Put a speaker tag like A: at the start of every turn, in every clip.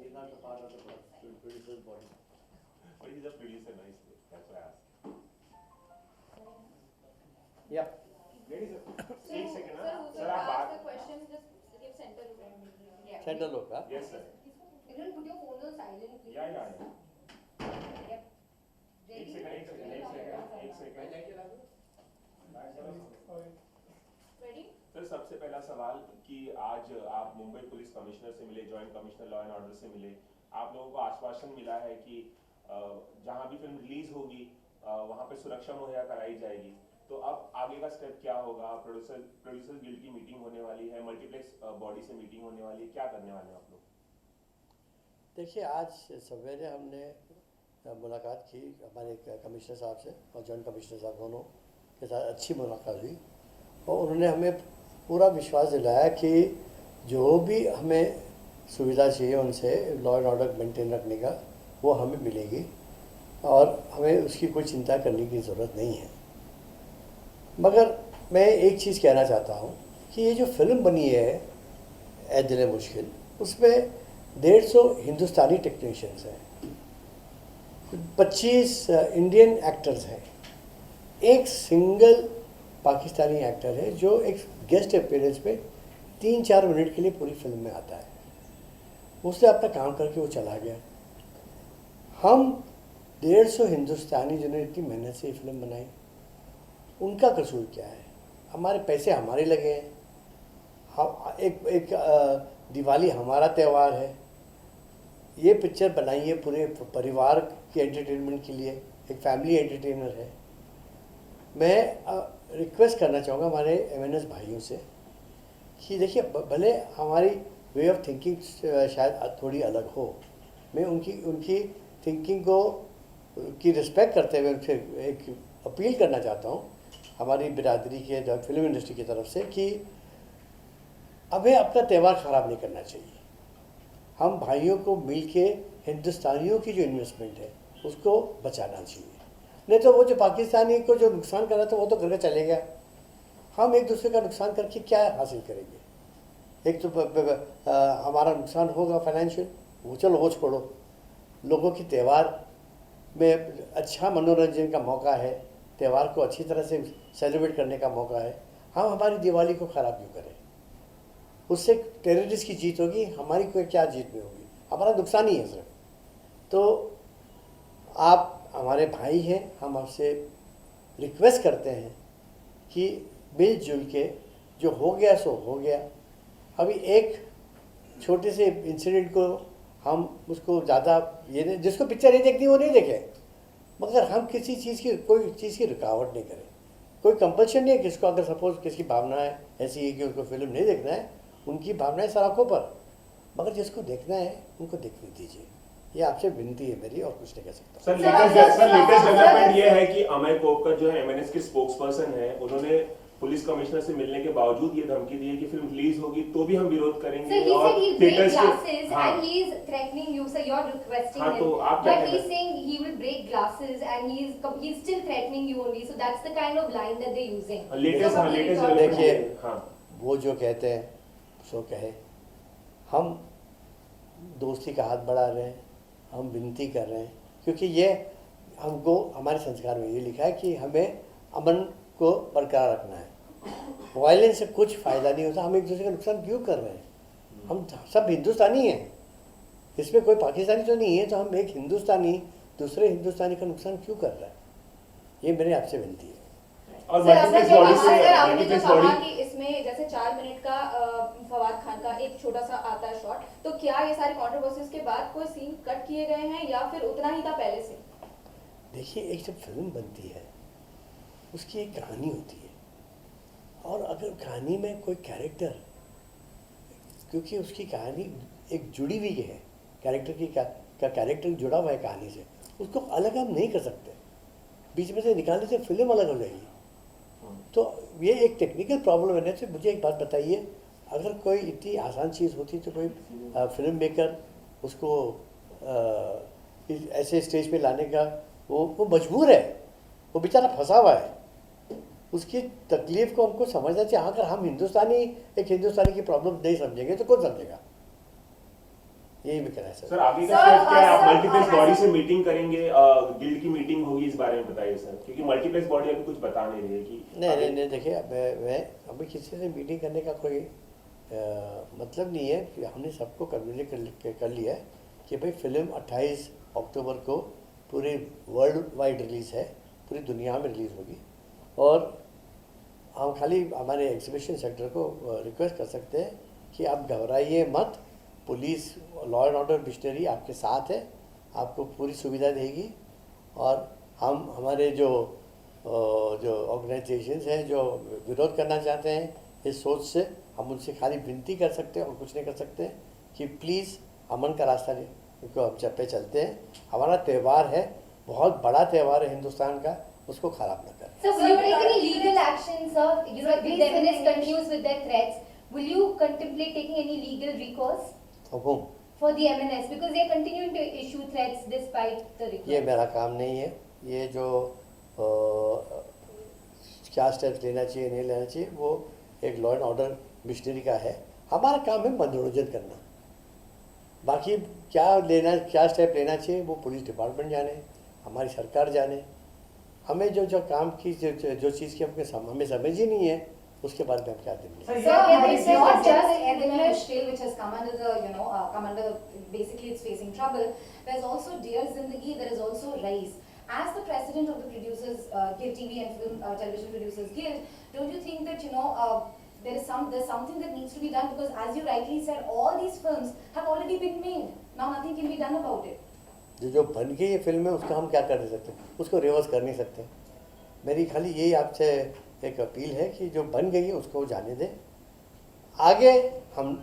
A: he's not the part of the producer's body.
B: But he's a producer, no? That's why I asked.
C: Yeah.
B: Ladies,
D: So,
B: एक second,
D: sir,
B: हाँ?
D: whoever
B: Sir, आप
D: asked
B: बात.
D: the question, just give center look. Yeah.
C: Center look, huh?
B: Yes, sir.
D: Everyone put your phones on silent, please.
B: Yeah.
D: Yep.
B: एक
D: Ready?
B: Second.
D: Ready?
B: Sir सबसे पहला सवाल कि आज आप मुंबई पुलिस कमिश्नर से मिले, joint commissioner law and order से मिले. आप लोगों को आश्वासन मिला है कि जहां भी फिल्म रिलीज होगी वहां पे सुरक्षा मुहैया कराई जाएगी. तो अब आगे का स्टेप क्या होगा? प्रोड्यूसर गिल्ड की मीटिंग होने वाली है, मल्टीप्लेक्स बॉडी से मीटिंग होने वाली है, क्या करने वाले हैं आप लोग?
C: देखिए, आज सवेरे हमने मुलाकात की हमारे कमिश्नर साहब से और जॉइंट कमिश्नर साहब दोनों के साथ अच्छी मुलाकात हुई और उन्होंने हमें पूरा विश्वास दिलाया कि जो भी हमें सुविधा चाहिए उनसे लॉ एंड ऑर्डर मेंटेन रखने का वो हमें मिलेगी और हमें उसकी कोई चिंता करने की ज़रूरत नहीं है. मगर मैं एक चीज़ कहना चाहता हूँ कि ये जो फिल्म बनी है ए दिल मुश्किल, उसमें 150 हिंदुस्तानी टेक्नीशियंस हैं, 25 इंडियन एक्टर्स हैं, एक सिंगल पाकिस्तानी एक्टर है जो एक गेस्ट अपीयरेंस पे 3-4 मिनट के लिए पूरी फिल्म में आता है. उसने अपना काम करके वो चला गया. हम 150 हिंदुस्तानी जिन्होंने इतनी मेहनत से ये फिल्म बनाई, उनका कसूर क्या है? हमारे पैसे हमारे लगे हैं. हम एक दिवाली हमारा त्यौहार है. ये पिक्चर बनाई है पूरे परिवार के एंटरटेनमेंट के लिए, एक फैमिली एंटरटेनर है. मैं रिक्वेस्ट करना चाहूँगा हमारे एमएनएस भाइयों से कि देखिए, भले हमारी वे ऑफ थिंकिंग शायद थोड़ी अलग हो, मैं उनकी थिंकिंग को की रिस्पेक्ट करते हुए उनसे एक अपील करना चाहता हूँ हमारी बिरादरी के फिल्म इंडस्ट्री की तरफ से कि हमें अपना त्यौहार ख़राब नहीं करना चाहिए. हम भाइयों को मिलके हिंदुस्तानियों की जो इन्वेस्टमेंट है उसको बचाना चाहिए. नहीं तो वो जो पाकिस्तानी को जो नुकसान कर रहा था वो तो करके चले गया. हम एक दूसरे का नुकसान करके क्या हासिल करेंगे? एक तो हमारा नुकसान होगा फाइनेंशियल, वो चलो वो छोड़ो. लोगों की त्यौहार में अच्छा मनोरंजन का मौका है, त्यौहार को अच्छी तरह से सेलिब्रेट करने का मौका है. हम हमारी दिवाली को ख़राब क्यों करें? उससे टेररिस्ट की जीत होगी, हमारी कोई क्या जीत में होगी? हमारा नुकसान ही है सिर्फ. तो आप हमारे भाई हैं, हम आपसे रिक्वेस्ट करते हैं कि मिलजुल के जो हो गया सो हो गया. अभी एक छोटे से इंसिडेंट को हम उसको ज़्यादा ये जिसको पिक्चर नहीं देखनी वो नहीं देखे, मगर हम किसी चीज़ की कोई चीज़ की रुकावट नहीं करें. कोई कंपल्शन नहीं है किसको, अगर सपोज किसकी भावनाएं ऐसी है कि उनको फिल्म नहीं देखना है, उनकी भावनाएं सड़कों पर, मगर जिसको देखना है उनको देखने दीजिए. ये आपसे विनती है मेरी, और कुछ नहीं कह सकता.
B: सर लेटेस्ट डेवलपमेंट ये है कि अमय कोपकर जो है एमएनएस के स्पोक्सपर्सन है, उन्होंने पुलिस कमिश्नर से मिलने के बावजूद ये धमकी दी है कि फिल्म रिलीज होगी तो भी हम विरोध करेंगे.
D: So he
B: और
D: said he'll break
B: theatres
D: glasses
B: हाँ.
D: and he is threatening you, so you're requesting
B: हाँ,
D: him.
B: तो आप क्या
D: But
B: कहना
D: he's
B: है?
D: saying he will break glasses and he's still threatening you only. So that's the kind of line that they're using.
B: Latest
D: So what do you
B: latest
D: thought?
C: देखिए,
B: हाँ.
C: वो जो कहते हैं सो कहे. हम दोस्ती का हाथ बढ़ा रहे हैं, हम विनती कर रहे हैं, क्योंकि ये हमको हमारे संस्कार में ये लिखा है कि हमें अमन को बरकरार रखना है. वायलेंस से कुछ फ़ायदा नहीं होता. हम एक दूसरे का नुकसान क्यों कर रहे हैं? हम सब हिंदुस्तानी हैं, इसमें कोई पाकिस्तानी तो नहीं है. तो हम एक हिंदुस्तानी दूसरे हिंदुस्तानी का नुकसान क्यों कर रहा है? ये मेरे आपसे विनती है.
B: और
D: सर, आपने
B: मल्टीप्लेक्स
D: जो
B: बॉडी
D: कहा,
B: से
D: सर, आपने जो
B: मल्टीप्लेक्स
D: कहा
B: बॉडी
D: कि इसमें जैसे 4 मिनट का फवाद खान का एक छोटा सा आता है शॉट, तो क्या ये सारे कंट्रोवर्सीज के बाद कोई सीन कट किए गए हैं या फिर उतना ही था पहले से?
C: देखिए, एक जब फिल्म बनती है उसकी एक कहानी होती है, और अगर कहानी में कोई कैरेक्टर, क्योंकि उसकी कहानी एक जुड़ी हुई है, कैरेक्टर की का कैरेक्टर जुड़ा हुआ है कहानी से, उसको अलग हम नहीं कर सकते. बीच में से निकालने से फिल्म अलग हो जाएगी. तो ये एक टेक्निकल प्रॉब्लम है. तो मुझे एक बात बताइए, अगर कोई इतनी आसान चीज़ होती तो कोई फिल्म मेकर उसको ऐसे स्टेज पे लाने का वो मजबूर है. वो बेचारा फंसा हुआ है. उसकी तकलीफ को हमको समझना चाहिए. अगर हम हिंदुस्तानी एक हिंदुस्तानी की प्रॉब्लम नहीं समझेंगे तो कौन समझेगा? यही मैं कहना है सर।
B: सर आगे का
D: Sir,
B: स्टेप क्या है? आप
D: sir,
B: multiplex
D: sir,
B: body
D: sir-
B: से मीटिंग करेंगे, गिल्ड की मीटिंग होगी, इस बारे में बताइए सर, क्योंकि मल्टीप्लेक्स बॉडी अभी कुछ बता नहीं रही है कि
C: नहीं देखिए, अब मैं अभी किसी से मीटिंग करने का कोई मतलब नहीं है कि हमने सबको कम्युनिकेट कर लिया है कि भाई फिल्म 28 अक्टूबर को पूरे वर्ल्ड वाइड रिलीज़ है, पूरी दुनिया में रिलीज़ होगी। और हम खाली हमारे एग्जीबिशन सेक्टर को रिक्वेस्ट कर सकते हैं कि आप घबराइए मत, police law and order missionary आपके साथ है, आपको पूरी सुविधा देगी। और हम हमारे जो ऑर्गेनाइजेशंस हैं जो विरोध करना चाहते हैं इस सोच से, हम उनसे खाली विनती कर सकते हैं और कुछ नहीं कर सकते हैं कि प्लीज़ अमन का रास्ता को हम पे चलते हैं। हमारा त्यौहार है, बहुत बड़ा त्यौहार है हिंदुस्तान का, उसको ख़राब ना करें।
E: So will you take any legal action, sir? You know, if the feminists continues with their threats, will you contemplate taking any legal recourse
C: For whom?
E: for the MNS because they are continuing to issue threats despite the
C: ये
E: request?
C: मेरा काम नहीं है। ये जो क्या steps लेना चाहिए नहीं लेना चाहिए वो एक लॉ एंड ऑर्डर मिशनरी का है। हमारा काम है मनोरंजन करना, बाकी क्या स्टेप लेना चाहिए वो पुलिस डिपार्टमेंट जाने, हमारी सरकार जाने। हमें जो काम की जो चीज़ की हमें समझ ही नहीं है उसके बारे में हम क्या देंगे।
D: Sir,
E: it's
D: it's not
E: not
D: just
E: just
D: Edwin
E: Edwin
D: Mushkil which has come under the, come under, basically it's facing trouble. There's also Dear Zindagi, there is also Rise. As the president of the Producers Guild, TV and Film Television Producers Guild, don't you think that, there's something that needs to be done, because as you rightly said, all these films have already been made. Now nothing can be done about it.
C: जो बन गई ये film है उसका हम क्या कर सकते हैं, उसको रिवर्स कर नहीं सकते। मेरी खाली यही आपसे एक अपील है कि जो बन गई है उसको जाने दें। आगे हम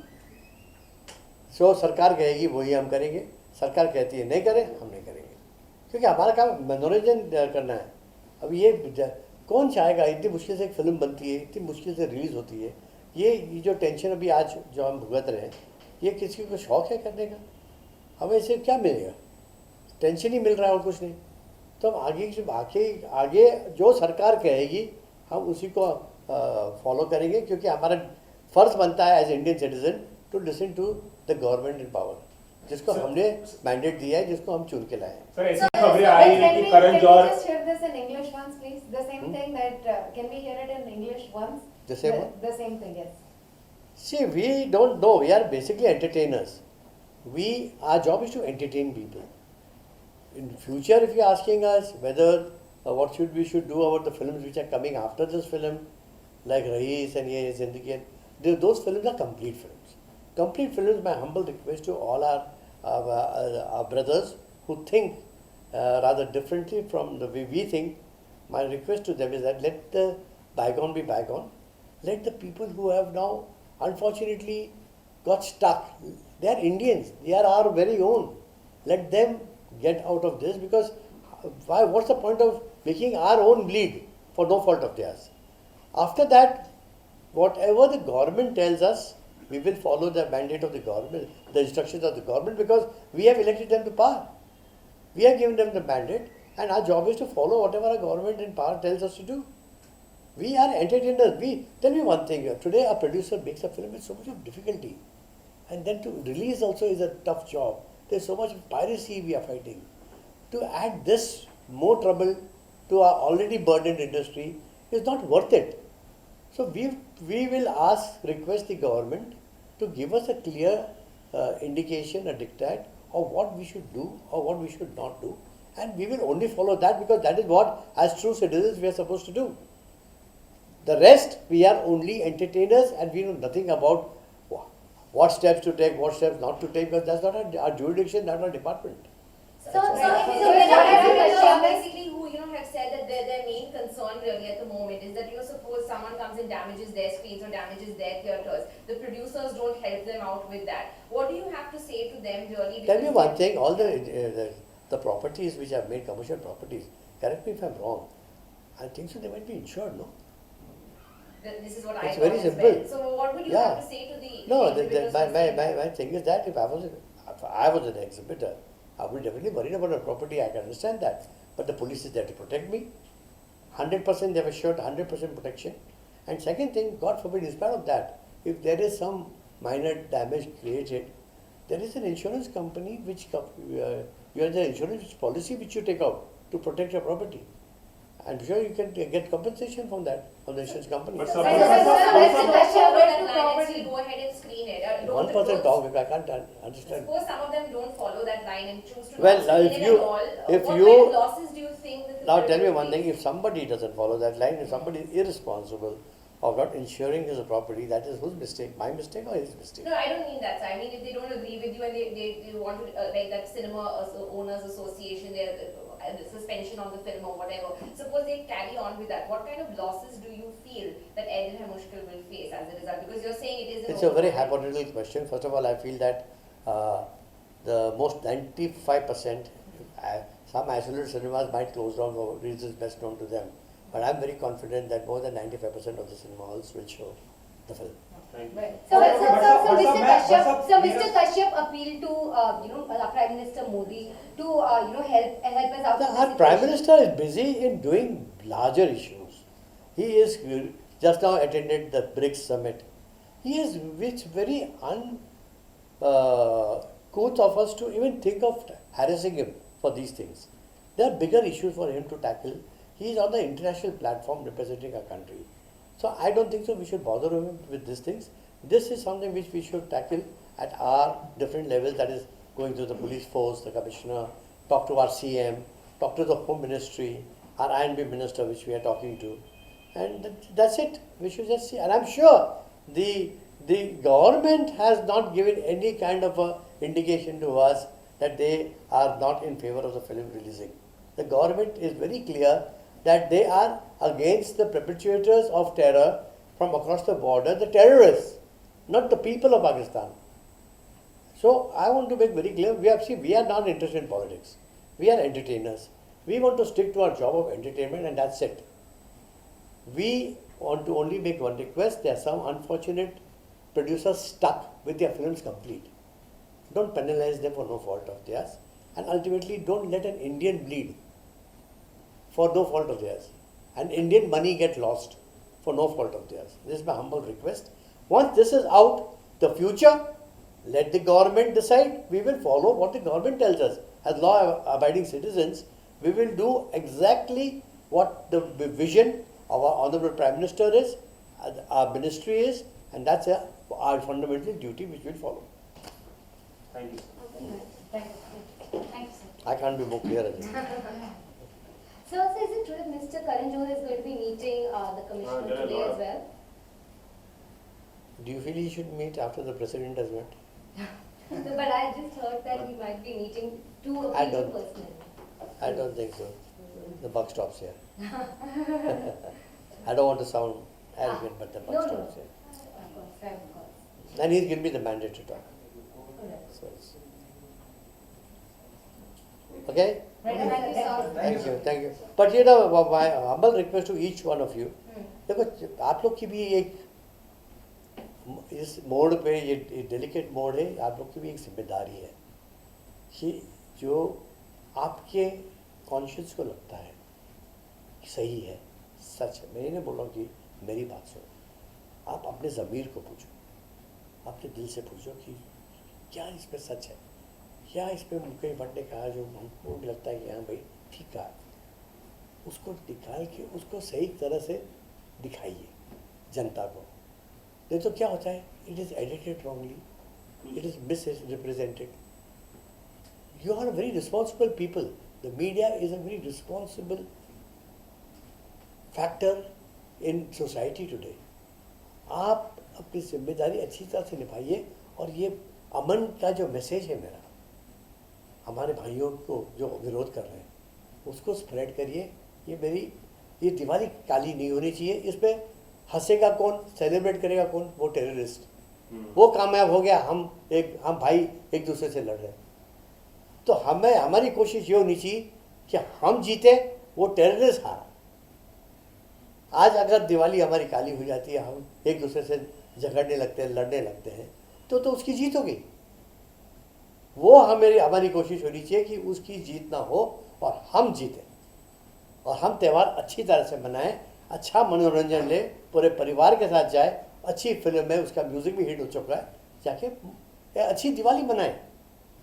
C: जो सरकार कहेगी वही हम करेंगे, सरकार कहती है नहीं करें हम नहीं करेंगे, क्योंकि हमारा काम मनोरंजन करना है। अब ये कौन चाहेगा, इतनी मुश्किल से एक फिल्म बनती है, इतनी मुश्किल से रिलीज़ होती है, ये जो टेंशन अभी आज जो हम भुगत रहे हैं ये किसी को शौक है करने का? हमें इससे क्या मिलेगा, टेंशन ही मिल रहा है और कुछ नहीं। तो हम आगे जो सरकार कहेगी हम उसी को फॉलो करेंगे, क्योंकि हमारा फ़र्ज बनता है as Indian citizen to listen to the government in power, जिसको हमने मैंडेट दिया है, जिसको हम चुन के लाए हैं।
B: सर ऐसी खबरें आ रही है कि Karan Johar
F: just hear this in English once, please? The same thing that, can we hear it in English once?
C: The same one?
F: The same thing, yes.
C: See, we don't know. We are basically entertainers. Our job is to entertain people. In future, if you're asking us whether what we should do about the films which are coming after this film, like Raees and Ye Zindagi, those films are complete films. Complete films. My humble request to all our brothers who think rather differently from the way we think. My request to them is that let the bygone be bygone. Let the people who have now unfortunately got stuck, they are Indians, they are our very own. Let them get out of this, because what's the point of making our own bleed for no fault of theirs? After that, whatever the government tells us, we will follow the mandate of the government, the instructions of the government, because we have elected them to power. We have given them the mandate, and our job is to follow whatever our government in power tells us to do. We are entertainers. Tell me one thing, today a producer makes a film with so much of difficulty, and then to release also is a tough job. There's so much piracy we are fighting. To add this more trouble to our already burdened industry is not worth it. So we will request the government to give us a clear indication, a diktat of what we should do or what we should not do, and we will only follow that, because that is what, as true citizens, we are supposed to do. The rest, we are only entertainers, and we know nothing about what steps to take, what steps not to take, because that's not our jurisdiction, that's our department.
E: So
D: So
E: when I
D: basically who have said that their main concern really at the moment is that suppose someone comes and damages their screens or damages their theatres, the producers don't help them out with that. What do you have to say to them really?
C: Tell me one thing, all the properties which are made commercial properties, correct me if I'm wrong, I think so they might be insured, no?
D: This is what
C: It's
D: I
C: very
D: thought as
C: simple.
D: well. So what would you
C: Yeah.
D: have to say to the
C: No,
D: exhibitors
C: my
D: who say-
C: my thing is that if I was an exhibitor, I would definitely worry about the property, I can understand that. But the police is there to protect me. 100% they have assured 100% protection. And second thing, God forbid, in spite of that, if there is some minor damage created, there is an insurance company which you have the insurance policy which you take out to protect your property. I'm sure you can get compensation from that, from the insurance company.
B: But
D: So,
B: suppose-
D: Mr. Kashyap,
F: Right
D: that
F: to
D: line,
F: property.
D: actually go ahead and screen it.
C: One person talk, I can't understand.
D: Suppose some of them don't follow that line and choose to
C: Well,
D: not screen
C: if
D: it
C: you-
D: at all.
C: if
D: What
C: you-
D: kind of losses do you think that the
C: Now
D: film
C: tell me
D: will
C: one thing,
D: face?
C: if somebody doesn't follow that line, if somebody is irresponsible of not insuring his property, that is whose mistake? My mistake or his mistake?
D: No, I don't mean that, sir. I mean if they don't agree with you and they want to, like that cinema owners association, the suspension of the film or whatever. Suppose they carry on with that. What kind of losses do you feel that Air Dil Hai Mushkil will face as a result? Because you're saying it is an
C: It's a very
D: overall-
C: hypothetical question. First of all, I feel that the most 95%, some isolated cinemas might close down for reasons best known to them. But I'm very confident that more than 95% of the cinema halls will show the film.
B: Thank you.
E: So,
G: What's up,
E: Mr.
G: ma'am?
E: Kashyap,
G: What's up,
E: so
G: leaders?
E: Mr. Kashyap appealed to Prime Minister Modi to help us out. with
C: Our
E: this
C: Prime
E: situation.
C: Minister is busy in doing larger issues. He is just now attended the BRICS summit. He is which very uncouth of us to even think of harassing him for these things. There are bigger issues for him to tackle. He is on the international platform representing our country. So I don't think so we should bother him with these things. This is something which we should tackle at our different levels, that is going to the police force, the commissioner, talk to our CM, talk to the Home Ministry, our I&B minister which we are talking to. And that's it. We should just see. And I'm sure the government has not given any kind of a indication to us that they are not in favor of the film releasing. The government is very clear that they are against the perpetrators of terror from across the border, the terrorists, not the people of Pakistan. So I want to make very clear, we are not interested in politics. We are entertainers. We want to stick to our job of entertainment and that's it. We want to only make one request. There are some unfortunate producers stuck with their films complete. Don't penalize them for no fault of theirs, and ultimately don't let an Indian bleed for no fault of theirs, and Indian money get lost for no fault of theirs. This is my humble request. Once this is out, the future, let the government decide. We will follow what the government tells us. As law-abiding citizens, we will do exactly what the vision of our Honorable Prime Minister is, our ministry is, and that's our fundamental duty which we will follow.
B: Thank you.
E: Thank you, sir.
C: I can't be more clear as this.
E: So, also, is it true that Mr. Karan Johar is going to be meeting the commissioner
B: there are a
E: today
B: lot
E: as
B: of-
E: well?
C: Do you feel he should meet after the president has met?
E: But I just heard that he might be meeting two
C: I
E: people
C: don't-
E: personally.
C: I don't think so. The buck stops here. I don't want to sound arrogant, but the buck
E: No, no.
C: stops here.
E: Of course, of course.
C: And he's given me the mandate to talk.
E: Correct.
C: So it's okay?
E: Right, thank you, sir.
C: Thank you. But you know, my humble request to each one of you, देखो आप लोग की भी एक इस मोड़ पे ये डेलिकेट मोड़ है, आप लोग की भी एक जिम्मेदारी है कि जो आपके कॉन्शियस को लगता है कि सही है, सच है, मैं नहीं बोल रहा हूँ कि मेरी बात सुनो, आप अपने ज़मीर को पूछो, अपने दिल से पूछो कि क्या इसमें सच है, क्या इसमें मुकेश भट्ट ने कहा जो हमको लगता है कि हाँ भाई ठीक कहा, उसको निकाल के उसको सही तरह से दिखाइए जनता को। नहीं तो क्या होता है, it is edited wrongly, it is misrepresented. You are a very responsible people. The media is a very responsible factor in society today. आप अपनी जिम्मेदारी अच्छी तरह से निभाइए और ये अमन का जो मैसेज है मेरा हमारे भाइयों को जो विरोध कर रहे हैं उसको स्प्रेड करिए। ये दिवाली काली नहीं होनी चाहिए, इसमें हंसेगा कौन, सेलिब्रेट करेगा कौन, वो टेररिस्ट। वो कामयाब हो गया, हम भाई एक दूसरे से लड़ रहे हैं। तो हमारी कोशिश ये होनी चाहिए कि हम जीते, वो टेररिस्ट हारा। आज अगर दिवाली हमारी काली हो जाती है, हम एक दूसरे से झगड़ने लगते हैं, लड़ने लगते हैं, तो उसकी जीत हो गई। वो हमारी कोशिश होनी चाहिए कि उसकी जीत ना हो और हम जीतें और हम त्यौहार अच्छी तरह से मनाएं, अच्छा मनोरंजन लें, पूरे परिवार के साथ जाए। अच्छी फिल्म है, उसका म्यूज़िक भी हिट हो चुका है, जाके अच्छी दिवाली मनाएं।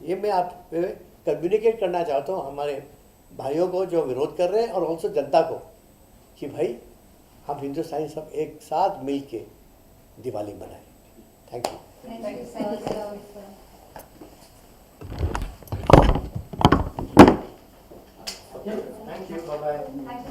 C: ये मैं आप कम्युनिकेट करना चाहता हूँ हमारे भाइयों को जो विरोध कर रहे हैं और ऑल्सो जनता को कि भाई हम हिंदुस्तानी सब एक साथ मिल के दिवाली मनाएं। Thank you.
E: Thank you, sir.
C: Thank you, bye bye.
D: Thank you.